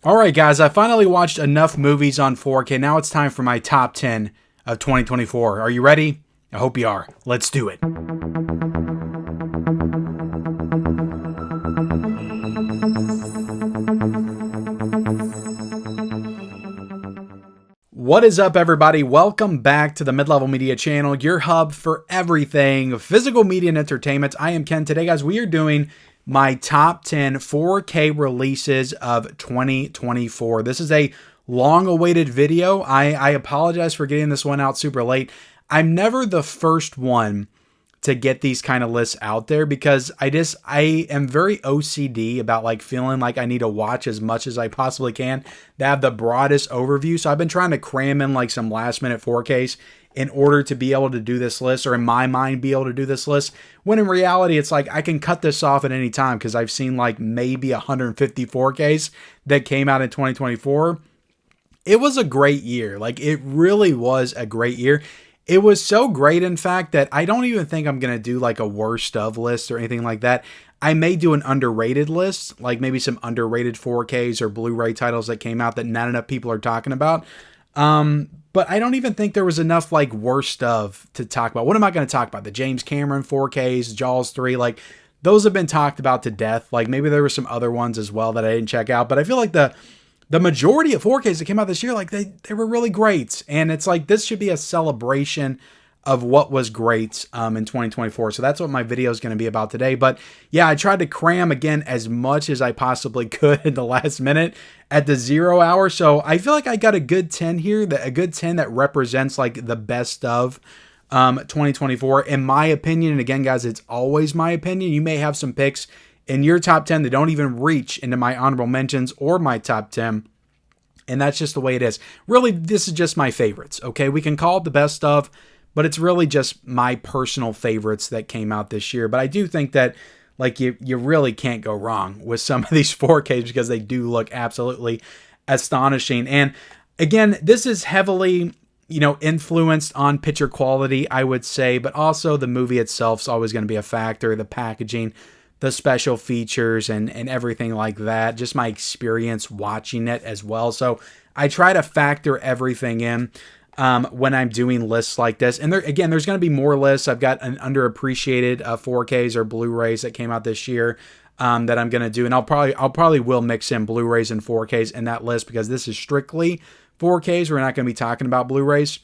Alright guys, I finally watched enough movies on 4K. Now it's time for my top 10 of 2024. Are you ready? I hope you are. Let's do it. What is up, everybody? Welcome back to the Mid-Level Media channel, your hub for everything physical media and entertainment. I am Ken. Today, guys, we are doing my top 10 4K releases of 2024. This is a long-awaited video. I apologize for getting this one out super late. I'm never the first one to get these kind of lists out there because I am very OCD about like feeling like I need to watch as much as I possibly can to have the broadest overview. So I've been trying to cram in like some last minute 4Ks in order to be able to do this list, or in my mind be able to do this list, when in reality it's like I can cut this off at any time because I've seen like maybe 150 4Ks that came out in 2024. It was a great year. Like, it really was a great year. It was so great, in fact, that I don't even think I'm going to do like a worst of list or anything like that. I may do an underrated list, like maybe some underrated 4Ks or Blu-ray titles that came out that not enough people are talking about. But I don't even think there was enough like worst of to talk about. What am I going to talk about? The James Cameron 4Ks, Jaws 3, like those have been talked about to death. Like maybe there were some other ones as well that I didn't check out, but I feel like the majority of 4Ks that came out this year, like they were really great. And it's like, this should be a celebration of what was great in 2024. So that's what my video is going to be about today. But yeah, I tried to cram again as much as I possibly could in the last minute at the 0 hour. So I feel like I got a good 10 here, a good 10 that represents like the best of 2024 in my opinion. And again, guys, it's always my opinion. You may have some picks in your top 10 that don't even reach into my honorable mentions or my top 10. And that's just the way it is. Really, this is just my favorites. Okay, we can call it the best of, but it's really just my personal favorites that came out this year. But I do think that like you really can't go wrong with some of these 4Ks because they do look absolutely astonishing. And again, this is heavily, influenced on picture quality, I would say, but also the movie itself is always going to be a factor. The packaging, the special features, and everything like that. Just my experience watching it as well. So I try to factor everything in when I'm doing lists like this. And there's going to be more lists. I've got an underappreciated 4Ks or Blu-rays that came out this year that I'm going to do. And I'll probably will mix in Blu-rays and 4Ks in that list because this is strictly 4Ks. We're not going to be talking about Blu-rays.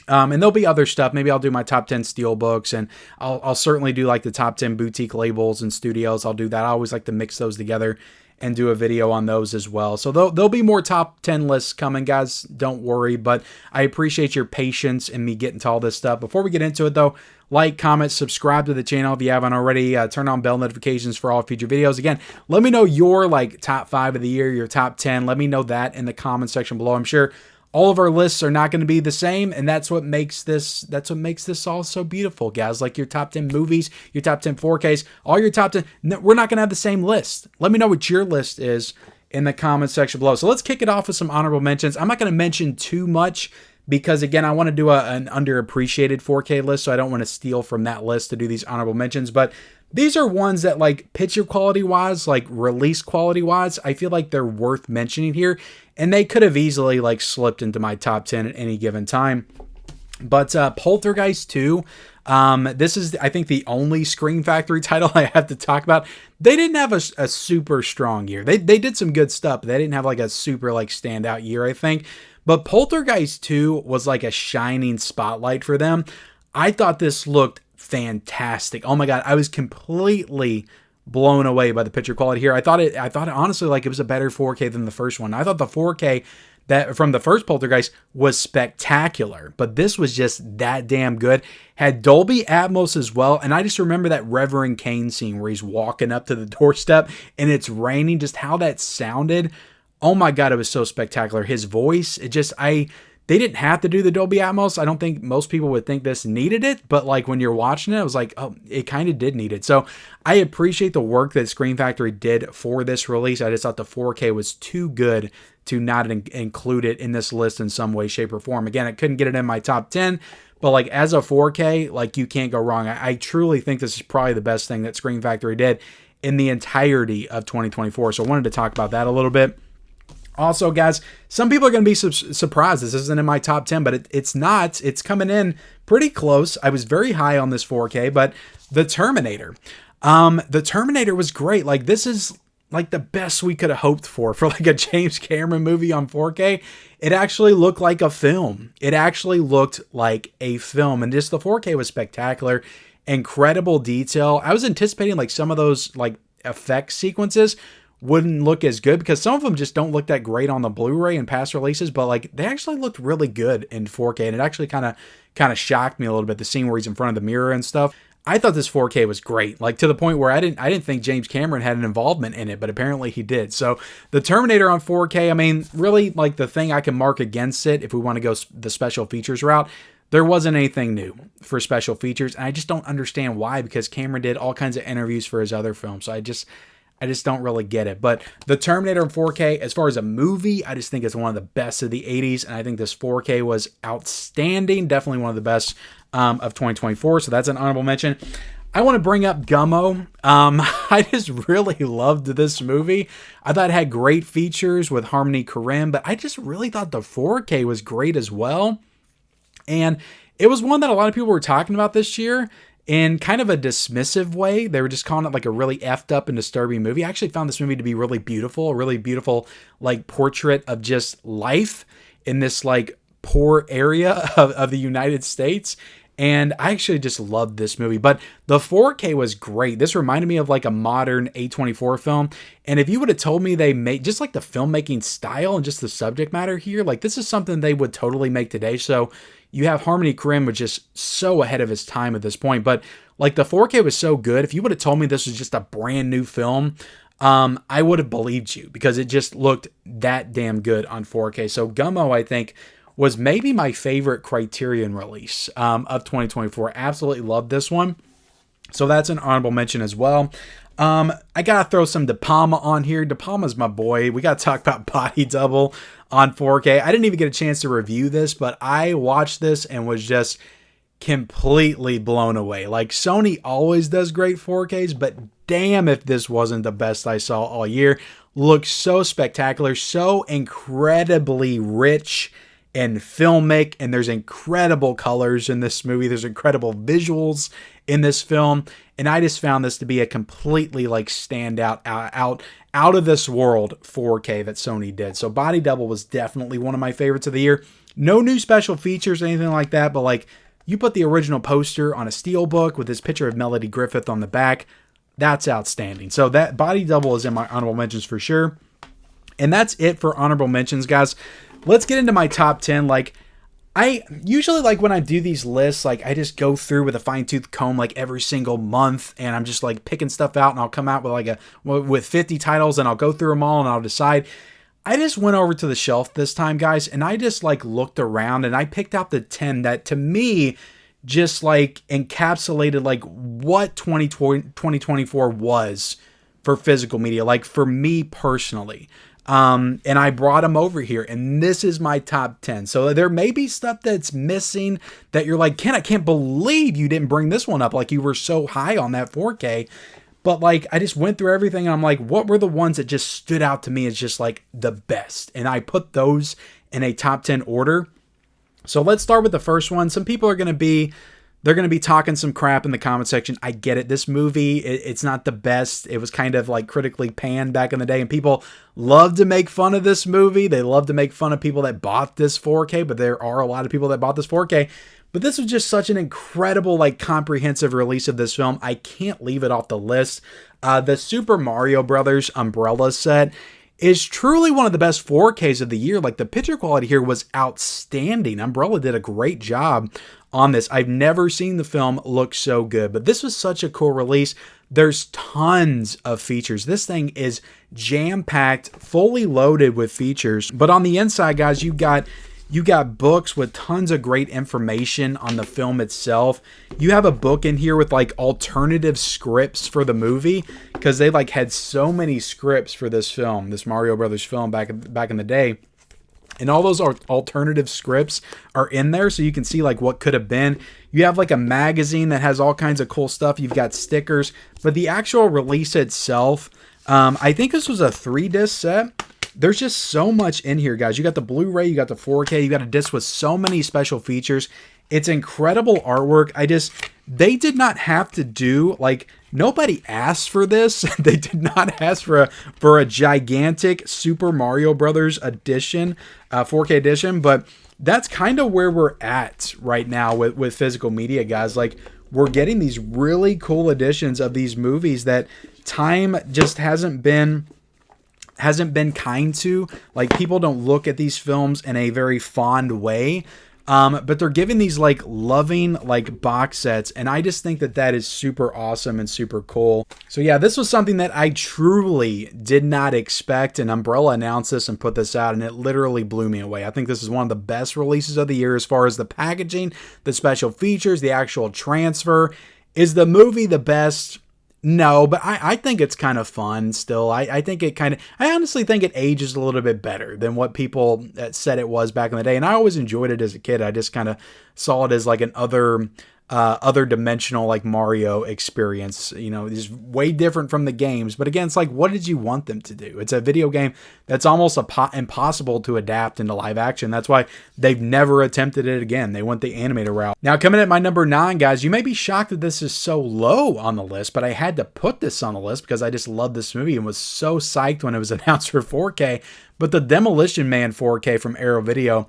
And there'll be other stuff. Maybe I'll do my top 10 steelbooks, and I'll certainly do like the top 10 boutique labels and studios. I'll do that. I always like to mix those together and do a video on those as well. So there'll be more top 10 lists coming, guys. Don't worry, but I appreciate your patience in me getting to all this stuff. Before we get into it though, like, comment, subscribe to the channel if you haven't already. Turn on bell notifications for all future videos. Again, let me know your like top 5 of the year, your top 10. Let me know that in the comment section below. I'm sure all of our lists are not going to be the same, and that's what makes this all so beautiful, guys. Like your top 10 movies, your top 10 4Ks, all your top 10, we're not going to have the same list. Let me know what your list is in the comment section below. So let's kick it off with some honorable mentions. I'm not going to mention too much because, again, I want to do an underappreciated 4K list, so I don't want to steal from that list to do these honorable mentions. But these are ones that, like, picture quality wise, like release quality wise, I feel like they're worth mentioning here. And they could have easily like slipped into my top 10 at any given time. But Poltergeist 2, this is, I think, the only Scream Factory title I have to talk about. They didn't have a super strong year. They did some good stuff, but they didn't have like a super like standout year, I think. But Poltergeist 2 was like a shining spotlight for them. I thought this looked fantastic. Oh my God, I was completely blown away by the picture quality here. I thought it honestly like it was a better 4K than the first one. I thought the 4K that from the first Poltergeist was spectacular, but this was just that damn good. Had Dolby Atmos as well, and I just remember that Reverend Cain scene where he's walking up to the doorstep and it's raining, just how that sounded. Oh my God, it was so spectacular. His voice, they didn't have to do the Dolby Atmos. I don't think most people would think this needed it, but like when you're watching it, I was like, oh, it kind of did need it. So I appreciate the work that Scream Factory did for this release. I just thought the 4K was too good to not include it in this list in some way, shape, or form. Again, I couldn't get it in my top 10, but like as a 4K, like you can't go wrong. I truly think this is probably the best thing that Scream Factory did in the entirety of 2024. So I wanted to talk about that a little bit. Also, guys, some people are going to be surprised. This isn't in my top 10, but it's not. It's coming in pretty close. I was very high on this 4K, but The Terminator. The Terminator was great. Like, this is like the best we could have hoped for like a James Cameron movie on 4K. It actually looked like a film. It actually looked like a film, and just the 4K was spectacular. Incredible detail. I was anticipating like some of those like effect sequences wouldn't look as good because some of them just don't look that great on the Blu-ray and past releases, but like they actually looked really good in 4K, and it actually kind of shocked me a little bit, the scene where he's in front of the mirror and stuff. I thought this 4K was great, like to the point where I didn't think James Cameron had an involvement in it, but apparently he did. So the Terminator on 4K, I mean, really like the thing I can mark against it if we want to go the special features route, there wasn't anything new for special features, and I just don't understand why, because Cameron did all kinds of interviews for his other films, so I just don't really get it. But the Terminator in 4K, as far as a movie, I just think it's one of the best of the 80s. And I think this 4K was outstanding. Definitely one of the best of 2024. So that's an honorable mention. I want to bring up Gummo. I just really loved this movie. I thought it had great features with Harmony Korine, but I just really thought the 4K was great as well. And it was one that a lot of people were talking about this year in kind of a dismissive way. They were just calling it like a really effed up and disturbing movie. I actually found this movie to be really beautiful, a really beautiful like portrait of just life in this like poor area of the United States. And I actually just loved this movie. But the 4K was great. This reminded me of like a modern A24 film. And if you would have told me they made just like the filmmaking style and just the subject matter here, like this is something they would totally make today. So you have Harmony Korine, which is so ahead of his time at this point. But like the 4K was so good. If you would have told me this was just a brand new film, I would have believed you because it just looked that damn good on 4K. So Gummo, I think, was maybe my favorite Criterion release of 2024. Absolutely loved this one. So that's an honorable mention as well. I gotta throw some De Palma on here. De Palma's my boy. We gotta talk about Body Double on 4K. I didn't even get a chance to review this, but I watched this and was just completely blown away. Like, Sony always does great 4Ks, but damn if this wasn't the best I saw all year. Looks so spectacular, so incredibly rich and filmic, and there's incredible colors in this movie. There's incredible visuals in this film, and I just found this to be a completely like standout out of this world 4K that Sony did. So Body Double was definitely one of my favorites of the year. No new special features or anything like that, but like you put the original poster on a steelbook with this picture of Melody Griffith on the back, that's outstanding. So that Body Double is in my honorable mentions for sure. And that's it for honorable mentions, guys. Let's get into my top 10. Like, I usually, like, when I do these lists, like, I just go through with a fine-tooth comb, like, every single month, and I'm just, like, picking stuff out, and I'll come out with, like, with 50 titles, and I'll go through them all, and I'll decide. I just went over to the shelf this time, guys, and I just, like, looked around, and I picked out the 10 that, to me, just, like, encapsulated, like, what 2024 was for physical media, like, for me personally. And I brought them over here, and this is my top 10. So there may be stuff that's missing that you're like, Ken, I can't believe you didn't bring this one up. Like, you were so high on that 4K. But like, I just went through everything, and I'm like, what were the ones that just stood out to me as just like the best? And I put those in a top 10 order. So let's start with the first one. Some people are going to be, they're going to be talking some crap in the comment section. I get it. This movie, it's not the best. It was kind of like critically panned back in the day, and people love to make fun of this movie. They love to make fun of people that bought this 4K, but there are a lot of people that bought this 4K. But this was just such an incredible, like, comprehensive release of this film. I can't leave it off the list. The Super Mario Brothers Umbrella set is truly one of the best 4Ks of the year. Like, the picture quality here was outstanding. Umbrella did a great job on this. I've never seen the film look so good, but this was such a cool release. There's tons of features. This thing is jam-packed, fully loaded with features. But on the inside, guys, you got books with tons of great information on the film itself. You have a book in here with like alternative scripts for the movie, because they like had so many scripts for this film, this Mario Brothers film back in the day. And all those alternative scripts are in there, so you can see like what could have been. You have like a magazine that has all kinds of cool stuff. You've got stickers, but the actual release itself, I think this was a 3-disc set. there's just so much in here, guys. You got the Blu-ray, you got the 4K, you got a disc with so many special features. It's incredible artwork. They did not have to do, like, nobody asked for this. They did not ask for a gigantic Super Mario Brothers edition, 4K edition, but that's kind of where we're at right now with physical media, guys. Like, we're getting these really cool editions of these movies that time just hasn't been kind to. Like, people don't look at these films in a very fond way. But they're giving these like loving like box sets, and I just think that is super awesome and super cool. So yeah, this was something that I truly did not expect, and Umbrella announced this and put this out, and it literally blew me away. I think this is one of the best releases of the year as far as the packaging, the special features, the actual transfer. Is the movie the best? No, but I think it's kind of fun still. I think it kind of, I honestly think it ages a little bit better than what people said it was back in the day. And I always enjoyed it as a kid. I just kind of saw it as like an other dimensional like Mario experience. You know, it's way different from the games. But again, it's like, what did you want them to do? It's a video game that's almost impossible to adapt into live action. That's why they've never attempted it again. They went the animator route. Now, coming at my number 9, guys, you may be shocked that this is so low on the list, but I had to put this on the list because I just love this movie and was so psyched when it was announced for 4K. But the Demolition Man 4K from Arrow Video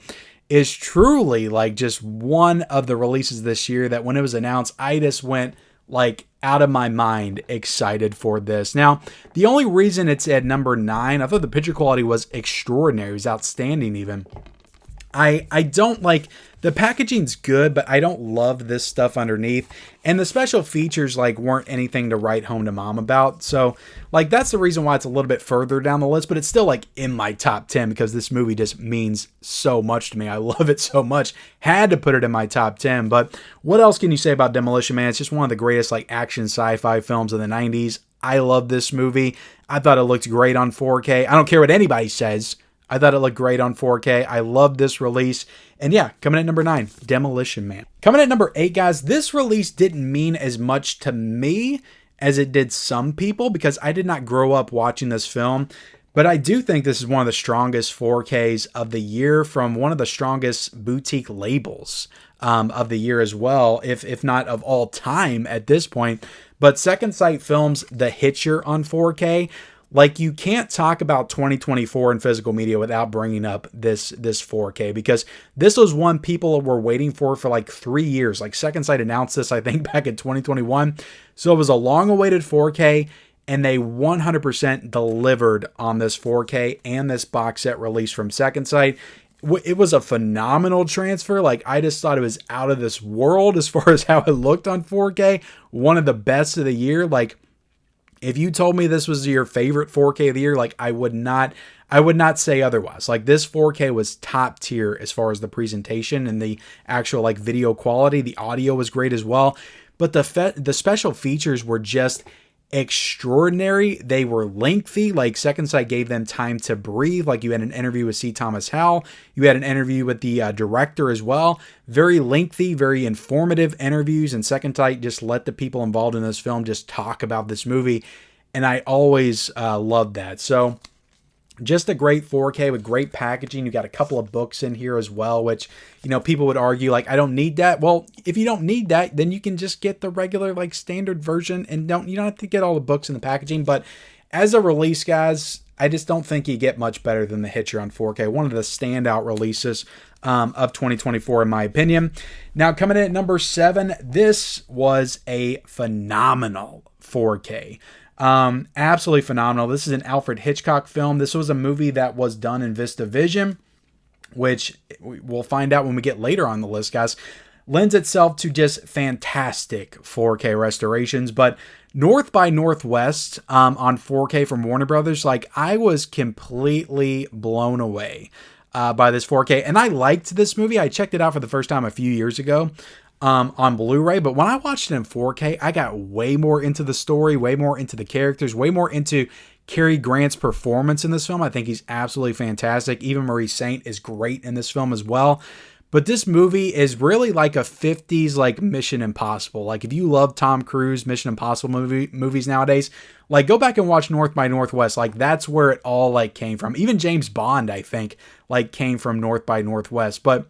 is truly like just one of the releases this year that when it was announced, I just went like out of my mind excited for this. Now, the only reason it's at number 9, I thought the picture quality was extraordinary. It was outstanding even. I don't like, the packaging's good, but I don't love this stuff underneath. And the special features like weren't anything to write home to mom about. So like that's the reason why it's a little bit further down the list, but it's still like in my top 10 because this movie just means so much to me. I love it so much. Had to put it in my top 10. But what else can you say about Demolition Man? It's just one of the greatest like action sci-fi films of the 90s. I love this movie. I thought it looked great on 4K. I don't care what anybody says. I thought it looked great on 4K. I love this release. And yeah, coming at number 9, Demolition Man. Coming at number 8, guys, this release didn't mean as much to me as it did some people because I did not grow up watching this film. But I do think this is one of the strongest 4Ks of the year from one of the strongest boutique labels of the year as well, if not of all time at this point. But Second Sight Films' The Hitcher on 4K. Like, you can't talk about 2024 in physical media without bringing up this 4K because this was one people were waiting for like 3 years. Like, Second Sight announced this, I think, back in 2021. So it was a long-awaited 4K, and they 100% delivered on this 4K and this box set release from Second Sight. It was a phenomenal transfer. Like, I just thought it was out of this world as far as how it looked on 4K. One of the best of the year. Like, if you told me this was your favorite 4K of the year, like I would not say otherwise. Like, this 4K was top tier as far as the presentation and the actual like video quality. The audio was great as well, but the special features were just extraordinary. They were lengthy. Like, Second Sight gave them time to breathe. Like, you had an interview with C. Thomas Howell. You had an interview with the director as well. Very lengthy, very informative interviews. And Second Sight just let the people involved in this film just talk about this movie. And I always loved that. So just a great 4K with great packaging. You got a couple of books in here as well, which, you know, people would argue like, I don't need that. Well, if you don't need that, then you can just get the regular like standard version and you don't have to get all the books in the packaging. But as a release, guys, I just don't think you get much better than The Hitcher on 4K. One of the standout releases of 2024, in my opinion. Now, coming in at number 7, this was a phenomenal 4K. Absolutely phenomenal. This is an Alfred Hitchcock film. This was a movie that was done in VistaVision, which we'll find out when we get later on the list, guys. Lends itself to just fantastic 4K restorations. But North by Northwest on 4K from Warner Brothers, like, I was completely blown away by this 4K. And I liked this movie. I checked it out for the first time a few years ago on Blu-ray, but when I watched it in 4K, I got way more into the story, way more into the characters, way more into Cary Grant's performance in this film. I think he's absolutely fantastic. Even Marie Saint is great in this film as well. But this movie is really like a 50s like Mission Impossible. Like if you love Tom Cruise Mission Impossible movies nowadays, like go back and watch North by Northwest. Like that's where it all like came from. Even James Bond, I think, like came from North by Northwest. But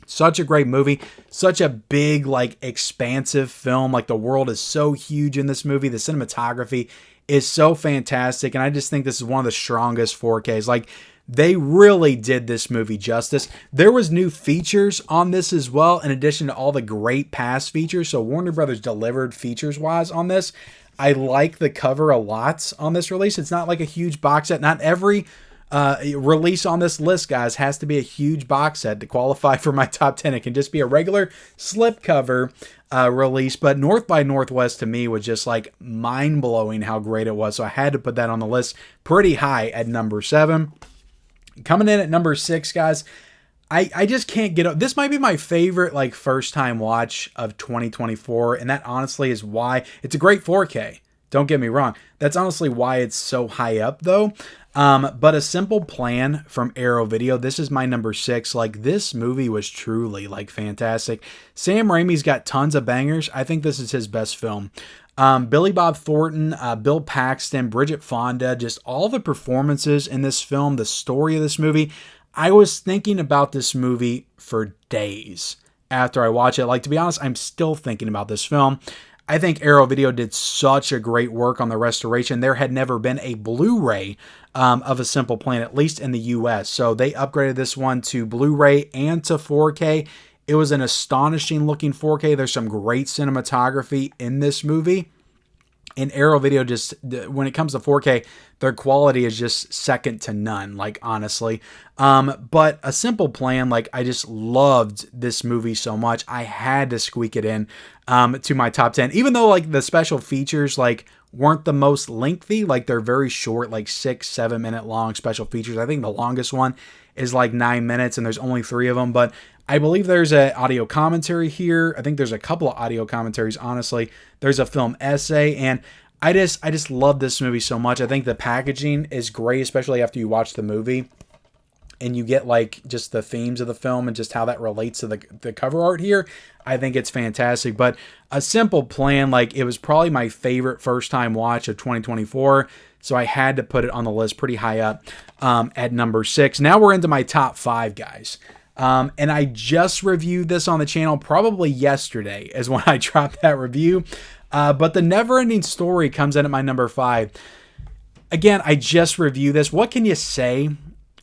such a great movie, such a big, like, expansive film. Like, the world is so huge in this movie. The cinematography is so fantastic, and I just think this is one of the strongest 4Ks. Like, they really did this movie justice. There was new features on this as well, in addition to all the great past features. So Warner Brothers delivered features-wise on this. I like the cover a lot on this release. It's not like a huge box set. Not every release on this list, guys, has to be a huge box set to qualify for my top 10. It can just be a regular slipcover release, but North by Northwest to me was just like mind-blowing how great it was, so I had to put that on the list pretty high at number 7. Coming in at number 6, guys, I just can't get up. This might be my favorite like first time watch of 2024, and that honestly is why it's a great 4K. Don't get me wrong. That's honestly why it's so high up though. But A Simple Plan from Arrow Video, this is my number 6. Like, this movie was truly like fantastic. Sam Raimi's got tons of bangers. I think this is his best film. Billy Bob Thornton, Bill Paxton, Bridget Fonda, just all the performances in this film, the story of this movie. I was thinking about this movie for days after I watched it. Like, to be honest, I'm still thinking about this film. I think Arrow Video did such a great work on the restoration. There had never been a Blu-ray of A Simple Plan, at least in the US. So they upgraded this one to Blu-ray and to 4K. It was an astonishing looking 4K. There's some great cinematography in this movie. And Arrow Video, just when it comes to 4K, their quality is just second to none, like, honestly. But A Simple Plan, like, I just loved this movie so much. I had to squeak it in to my top 10, even though, like, the special features, like, weren't the most lengthy. Like, they're very short, like 6-7 minute long special features. I think the longest one is like 9 minutes, and there's only 3 of them. But I believe there's an audio commentary here. I think there's a couple of audio commentaries, honestly. There's a film essay, and I just love this movie so much. I think the packaging is great, especially after you watch the movie and you get like just the themes of the film and just how that relates to the cover art here. I think it's fantastic. But A Simple Plan, like, it was probably my favorite first time watch of 2024. So I had to put it on the list pretty high up at number 6. Now we're into my top 5, guys. And I just reviewed this on the channel probably yesterday is when I dropped that review. But The Neverending Story comes in at my number 5. Again, I just reviewed this. What can you say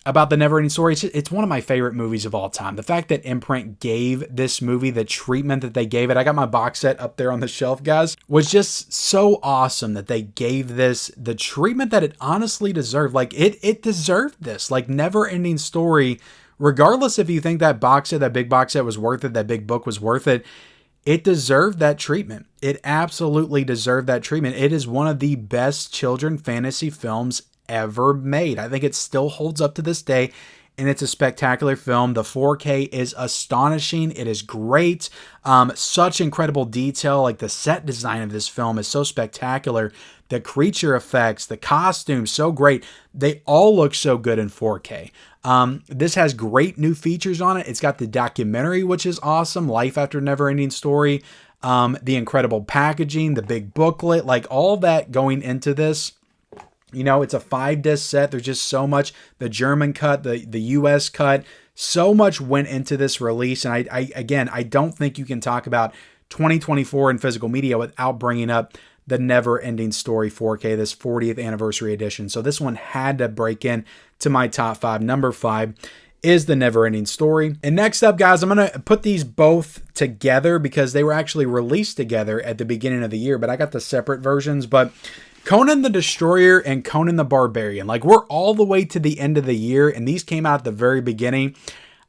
about The Neverending Story? It's one of my favorite movies of all time. The fact that Imprint gave this movie the treatment that they gave it, I got my box set up there on the shelf, guys, was just so awesome that they gave this the treatment that it honestly deserved. Like, it deserved this. Like, Neverending Story, regardless if you think that box set, that big box set was worth it, that big book was worth it, it deserved that treatment. It absolutely deserved that treatment. It is one of the best children fantasy films ever made. I think it still holds up to this day, and it's a spectacular film. The 4K is astonishing. It is great. Such incredible detail. Like, the set design of this film is so spectacular. The creature effects, the costumes, so great. They all look so good in 4K. This has great new features on it. It's got the documentary, which is awesome. Life After Neverending Story. The incredible packaging, the big booklet, like all that going into this. You know, it's a 5-disc set. There's just so much. The German cut, the US cut, so much went into this release. And I don't think you can talk about 2024 in physical media without bringing up The Neverending Story 4K, this 40th anniversary edition. So this one had to break in to my top 5. Number 5 is The Neverending Story. And next up, guys, I'm going to put these both together because they were actually released together at the beginning of the year, but I got the separate versions. But Conan the Destroyer and Conan the Barbarian, like, we're all the way to the end of the year, and these came out at the very beginning.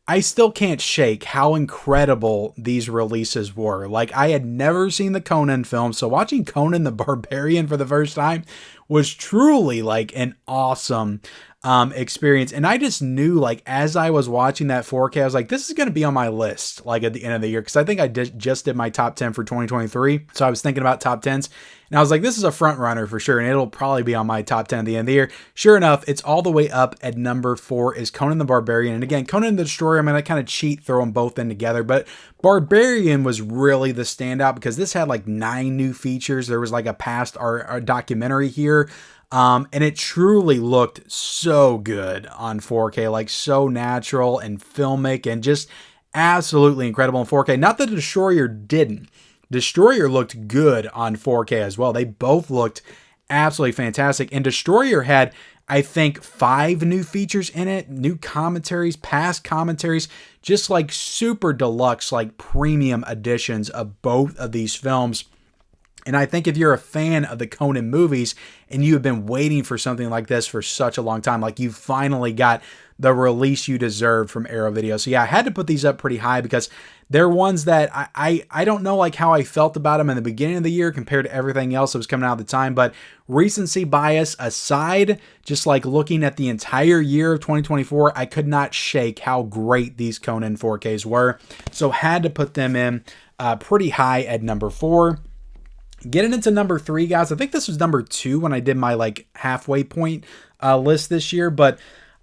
I still can't shake how incredible these releases were. Like, I had never seen the Conan film, so watching Conan the Barbarian for the first time was truly like an awesome experience. And I just knew, like, as I was watching that 4K, I was like, this is going to be on my list, like, at the end of the year. Cause I think I just did my top 10 for 2023. So I was thinking about top 10s and I was like, this is a front runner for sure. And it'll probably be on my top 10 at the end of the year. Sure enough, it's all the way up at number 4 is Conan the Barbarian. And again, Conan the Destroyer, I'm going to kind of cheat, throw them both in together, but Barbarian was really the standout because this had like 9 new features. There was like a past our documentary here. And it truly looked so good on 4K, like so natural and filmic and just absolutely incredible in 4K. Not that Destroyer didn't. Destroyer looked good on 4K as well. They both looked absolutely fantastic. And Destroyer had, I think, 5 new features in it, new commentaries, past commentaries, just like super deluxe, like premium editions of both of these films. And I think if you're a fan of the Conan movies and you have been waiting for something like this for such a long time, like you finally got the release you deserved from Arrow Video. So yeah, I had to put these up pretty high because they're ones that I don't know like how I felt about them in the beginning of the year compared to everything else that was coming out at the time. But recency bias aside, just like looking at the entire year of 2024, I could not shake how great these Conan 4Ks were. So had to put them in pretty high at number 4. Getting into number 3, guys, I think this was number 2 when I did my like halfway point list this year, but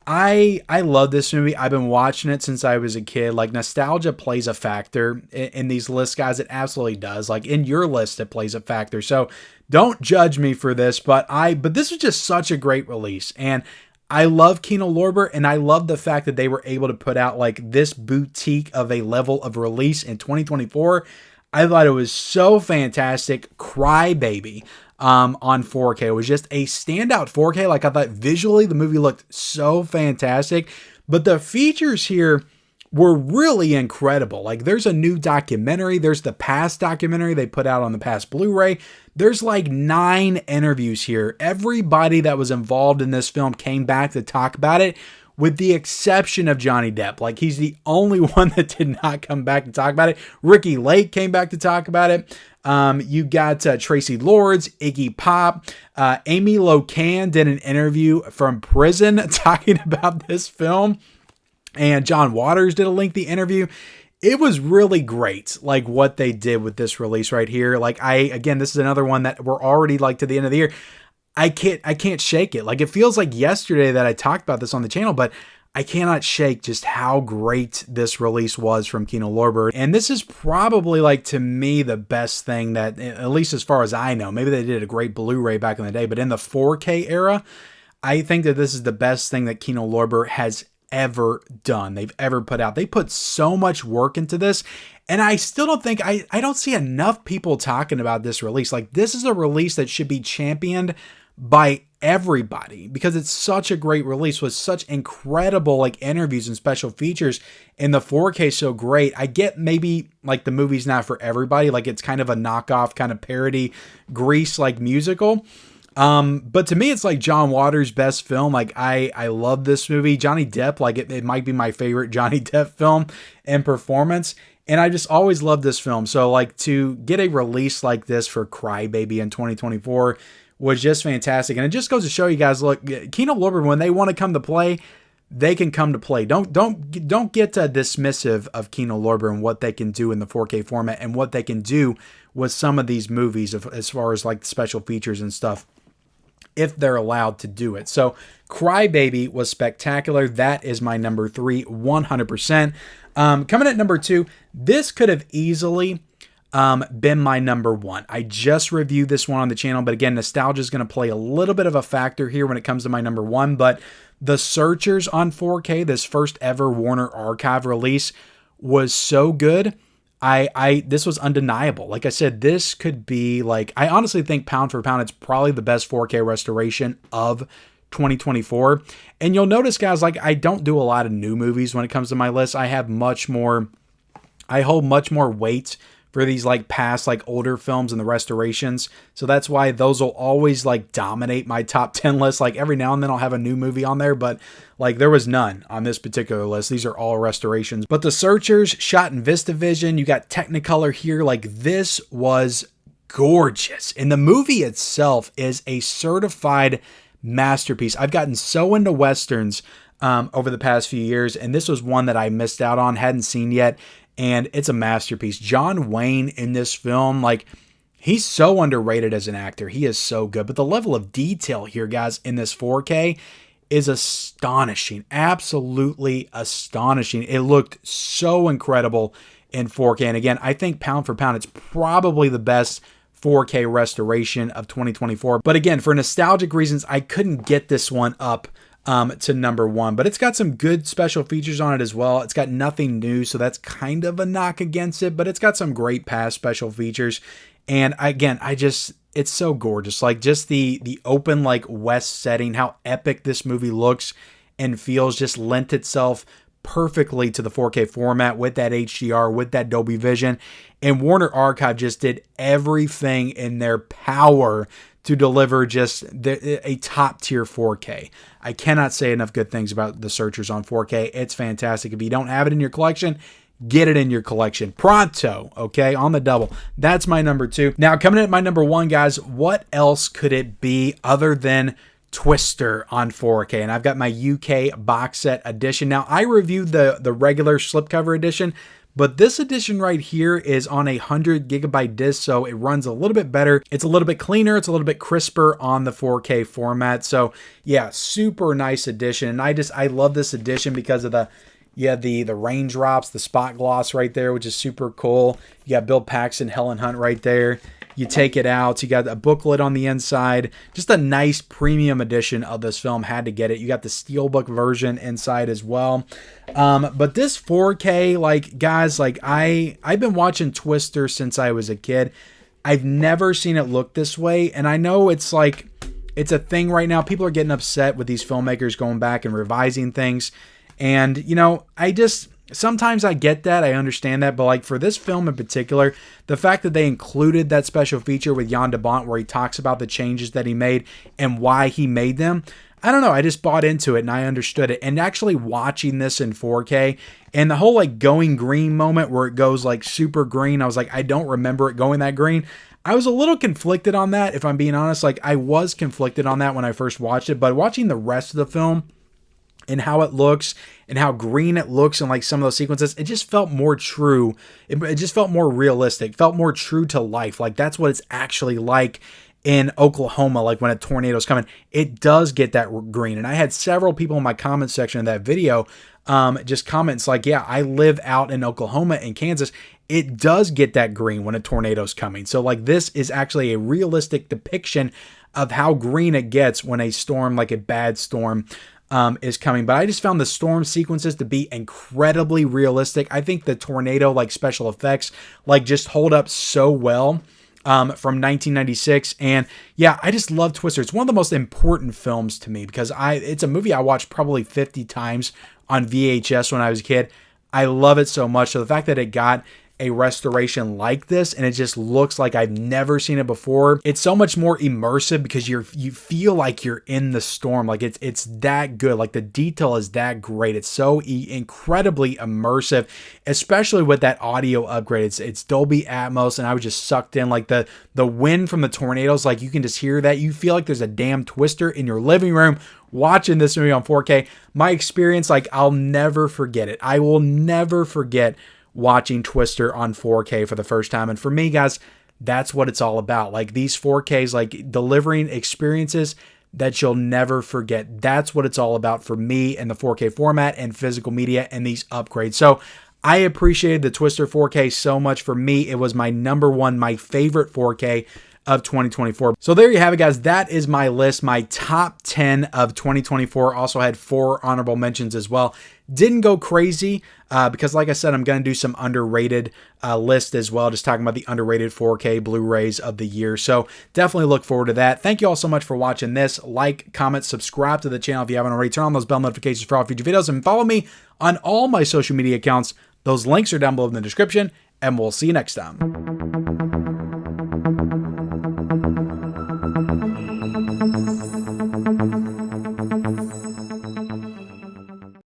I love this movie. I've been watching it since I was a kid. Like, nostalgia plays a factor in these lists, guys. It absolutely does. Like, in your list, it plays a factor. So don't judge me for this, but this was just such a great release. And I love Kino Lorber, and I love the fact that they were able to put out like this boutique of a level of release in 2024. I thought it was so fantastic. Cry Baby on 4K. It was just a standout 4K. Like, I thought visually the movie looked so fantastic, but the features here were really incredible. Like, there's a new documentary. There's the past documentary they put out on the past Blu-ray. There's like 9 interviews here. Everybody that was involved in this film came back to talk about it, with the exception of Johnny Depp. Like, he's the only one that did not come back to talk about it. Ricky Lake came back to talk about it. You got Tracy Lords, Iggy Pop, Amy Locan did an interview from prison talking about this film, and John Waters did a lengthy interview. It was really great, like what they did with this release right here. Like, again, this is another one that we're already like to the end of the year. I can't shake it. Like, it feels like yesterday that I talked about this on the channel, but I cannot shake just how great this release was from Kino Lorber. And this is probably, like, to me, the best thing that, at least as far as I know, maybe they did a great Blu-ray back in the day, but in the 4K era, I think that this is the best thing that Kino Lorber has ever done. They've ever put out. They put so much work into this. And I still don't think, I don't see enough people talking about this release. Like, this is a release that should be championed by everybody because it's such a great release with such incredible like interviews and special features, and the 4K is so great. I get maybe like the movie's not for everybody, like it's kind of a knockoff kind of parody Grease like musical, but to me it's like John Waters' best film. Like, I love this movie. Johnny Depp, like it might be my favorite Johnny Depp film and performance, and I just always loved this film. So like, to get a release like this for Cry Baby in 2024 was just fantastic. And it just goes to show you guys, look, Kino Lorber, when they want to come to play, they can come to play. Don't get dismissive of Kino Lorber and what they can do in the 4K format and what they can do with some of these movies as far as like special features and stuff, if they're allowed to do it. So Cry Baby was spectacular. That is my number 3, 100%. Coming at number 2, this could have easily been my number 1. I just reviewed this one on the channel, but again, nostalgia is going to play a little bit of a factor here when it comes to my number 1. But The Searchers on 4K, this first ever Warner Archive release, was so good. This was undeniable. Like I said, this could be like, I honestly think pound for pound, it's probably the best 4K restoration of 2024. And you'll notice, guys, like I don't do a lot of new movies when it comes to my list. I hold much more weight for these like past like older films and the restorations. So that's why those will always like dominate my top 10 list. Like every now and then I'll have a new movie on there, but like there was none on this particular list. These are all restorations. But The Searchers, shot in VistaVision, you got Technicolor here. Like this was gorgeous. And the movie itself is a certified masterpiece. I've gotten so into Westerns over the past few years, and this was one that I missed out on, hadn't seen yet, and it's a masterpiece. John Wayne in this film, like, he's so underrated as an actor. He is so good. But the level of detail here, guys, in this 4K is astonishing. Absolutely astonishing. It looked so incredible in 4K. And again, I think pound for pound, it's probably the best 4K restoration of 2024. But again, for nostalgic reasons, I couldn't get this one up to number one, but it's got some good special features on it as well. It's got nothing new, so that's kind of a knock against it, but it's got some great past special features. And again, it's so gorgeous. Like, just the open, like, West setting, how epic this movie looks and feels, just lent itself perfectly to the 4K format with that HDR, with that Dolby Vision. And Warner Archive just did everything in their power to deliver just a top tier 4K. I cannot say enough good things about the Searchers on 4K. It's fantastic. If you don't have it in your collection, get it in your collection pronto, okay, on the double. That's my number two. Now, coming in at my number one, guys, what else could it be other than Twister on 4K? And I've got my UK box set edition. Now, I reviewed the regular slipcover edition, but this edition right here is on a 100 gigabyte disc, so it runs a little bit better. It's a little bit cleaner. It's a little bit crisper on the 4K format. So yeah, super nice edition. And I love this edition because of the raindrops, the spot gloss right there, which is super cool. You got Bill Paxton, Helen Hunt right there. You take it out. You got a booklet on the inside. Just a nice premium edition of this film. Had to get it. You got the Steelbook version inside as well. But this 4K, like, guys, like, I've been watching Twister since I was a kid. I've never seen it look this way. And I know it's like, it's a thing right now. People are getting upset with these filmmakers going back and revising things. And, you know, sometimes I get that, I understand that, but like for this film in particular, the fact that they included that special feature with Jan de Bont where he talks about the changes that he made and why he made them, I don't know, I just bought into it and I understood it. And actually watching this in 4K and the whole like going green moment where it goes like super green, I was like, I don't remember it going that green. I was a little conflicted on that, if I'm being honest. Like, I was conflicted on that when I first watched it, but watching the rest of the film and how it looks and how green it looks in like some of those sequences, it just felt more true. It just felt more realistic, felt more true to life. Like, that's what it's actually like in Oklahoma, like when a tornado's coming. It does get that green. And I had several people in my comment section of that video just comments like, yeah, I live out in Oklahoma and Kansas. It does get that green when a tornado's coming. So like, this is actually a realistic depiction of how green it gets when a storm, like a bad storm, is coming. But I just found the storm sequences to be incredibly realistic. I think the tornado like special effects like just hold up so well from 1996. And yeah, I just love Twister. It's one of the most important films to me because it's a movie I watched probably 50 times on VHS when I was a kid. I love it so much. So the fact that it got a restoration like this and it just looks like I've never seen it before, it's so much more immersive because you feel like you're in the storm. Like, it's that good. Like, the detail is that great. It's so incredibly immersive, especially with that audio upgrade. It's Dolby Atmos, and I was just sucked in. Like, the wind from the tornadoes, like, you can just hear that. You feel like there's a damn Twister in your living room watching this movie on 4K. My experience, like, I'll never forget it. I will never forget watching Twister on 4K for the first time. And for me, guys, that's what it's all about. Like, these 4Ks, like, delivering experiences that you'll never forget. That's what it's all about for me in the 4K format and physical media and these upgrades. So I appreciated the Twister 4K so much. For me, it was my number one, my favorite 4K of 2024. So there you have it, guys. That is my list, my top 10 of 2024. Also had 4 honorable mentions as well. Didn't go crazy because, like I said, I'm going to do some underrated list as well, just talking about the underrated 4K Blu-rays of the year. So definitely look forward to that. Thank you all so much for watching this. Like, comment, subscribe to the channel if you haven't already. Turn on those bell notifications for all future videos and follow me on all my social media accounts. Those links are down below in the description, and we'll see you next time.